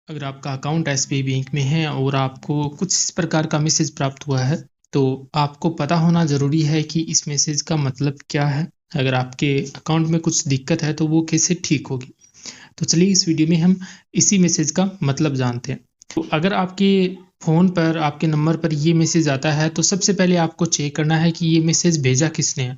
अगर आपका account SBI bank में है और आपको कुछ इस प्रकार का मैसेज प्राप्त हुआ है, तो आपको पता होना ज़रूरी है कि इस मैसेज का मतलब क्या है। अगर आपके अकाउंट में कुछ दिक्कत है तो वो कैसे ठीक होगी। तो चलिए इस वीडियो में हम इसी मैसेज का मतलब जानते हैं। तो अगर आपके फ़ोन पर आपके नंबर पर ये मैसेज आता है तो सबसे पहले आपको चेक करना है कि ये मैसेज भेजा किसने है।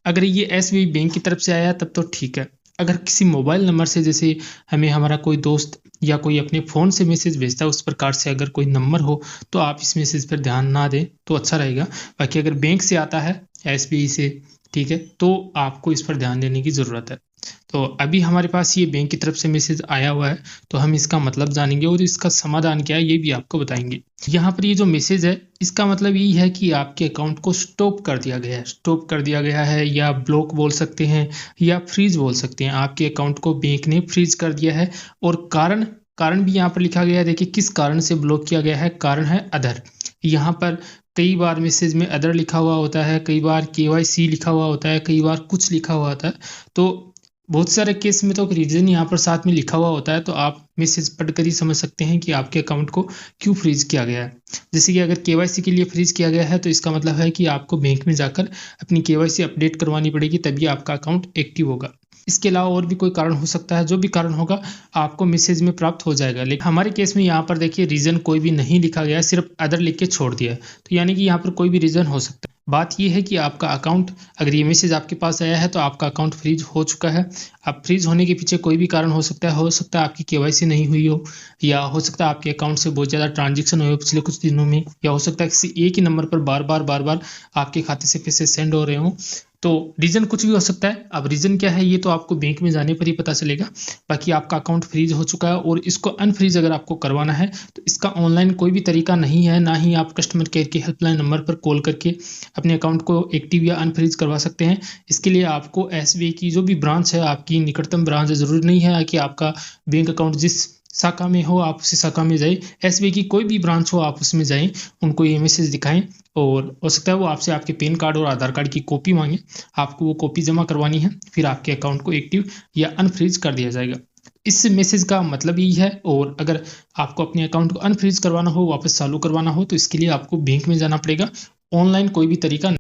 अगर ये एसबीआई बैंक की तरफ से आया तब तो ठीक है। अगर किसी मोबाइल नंबर से, जैसे हमें हमारा कोई दोस्त या कोई अपने फ़ोन से मैसेज भेजता है, उस प्रकार से अगर कोई नंबर हो तो आप इस मैसेज पर ध्यान ना दें तो अच्छा रहेगा। बाकी अगर बैंक से आता है, एसबीआई से, ठीक है, तो आपको इस पर ध्यान देने की ज़रूरत है। तो अभी हमारे पास ये बैंक की तरफ से मैसेज आया हुआ है, तो हम इसका मतलब जानेंगे और इसका समाधान क्या है ये भी आपको बताएंगे। यहाँ पर ये जो मैसेज है, इसका मतलब यही है कि आपके अकाउंट को स्टॉप कर दिया गया है। स्टॉप कर दिया गया है या ब्लॉक बोल सकते हैं या फ्रीज बोल सकते हैं। आपके अकाउंट को बैंक ने फ्रीज कर दिया है और कारण कारण भी यहाँ पर लिखा गया है। देखिए किस कारण से ब्लॉक किया गया है। कारण है अदर। यहाँ पर कई बार मैसेज में अदर लिखा हुआ होता है, कई बार केवाईसी लिखा हुआ होता है, कई बार कुछ लिखा हुआ होता है। तो बहुत सारे केस में तो रीजन यहाँ पर साथ में लिखा हुआ होता है, तो आप मैसेज पढ़कर ही समझ सकते हैं कि आपके अकाउंट को क्यों फ्रीज किया गया है। जैसे कि अगर केवाईसी के लिए फ्रीज किया गया है तो इसका मतलब है कि आपको बैंक में जाकर अपनी केवाईसी अपडेट करवानी पड़ेगी, तभी आपका अकाउंट एक्टिव होगा। इसके अलावा और भी कोई कारण हो सकता है, जो भी कारण होगा आपको मैसेज में प्राप्त हो जाएगा। लेकिन हमारे केस में यहाँ पर देखिए रीजन कोई भी नहीं लिखा गया है, सिर्फ अदर लिख के छोड़ दिया है। तो यानी कि यहाँ पर कोई भी रीजन हो सकता है। बात यह है कि आपका अकाउंट, अगर ये मैसेज आपके पास आया है तो आपका अकाउंट फ्रीज हो चुका है। अब फ्रीज होने के पीछे कोई भी कारण हो सकता है। हो सकता है आपकी केवाईसी नहीं हुई हो, या हो सकता है आपके अकाउंट से बहुत ज़्यादा ट्रांजैक्शन हुए हो पिछले कुछ दिनों में, या हो सकता है किसी एक ही नंबर पर बार बार आपके खाते से पैसे सेंड हो रहे हों। तो रीज़न कुछ भी हो सकता है। अब रीज़न क्या है ये तो आपको बैंक में जाने पर ही पता चलेगा। बाकी आपका अकाउंट फ्रीज हो चुका है और इसको अनफ्रीज अगर आपको करवाना है तो इसका ऑनलाइन कोई भी तरीका नहीं है, ना ही आप कस्टमर केयर के हेल्पलाइन नंबर पर कॉल करके अपने अकाउंट को एक्टिव या अनफ्रीज करवा सकते हैं। इसके लिए आपको एसबीआई की जो भी ब्रांच है, आपकी निकटतम ब्रांच है, ज़रूरी नहीं है कि आपका बैंक अकाउंट जिस शाखा में हो आप उसी शाखा में जाएं। एसबीआई की कोई भी ब्रांच हो आप उसमें जाएं, उनको ये मैसेज दिखाएं और हो सकता है वो आपसे आपके पैन कार्ड और आधार कार्ड की कॉपी मांगे। आपको वो कॉपी जमा करवानी है, फिर आपके अकाउंट को एक्टिव या अनफ्रीज कर दिया जाएगा। इस मैसेज का मतलब यही है। और अगर आपको अपने अकाउंट को अनफ्रीज करवाना हो, वापस चालू करवाना हो, तो इसके लिए आपको बैंक में जाना पड़ेगा। ऑनलाइन कोई भी तरीका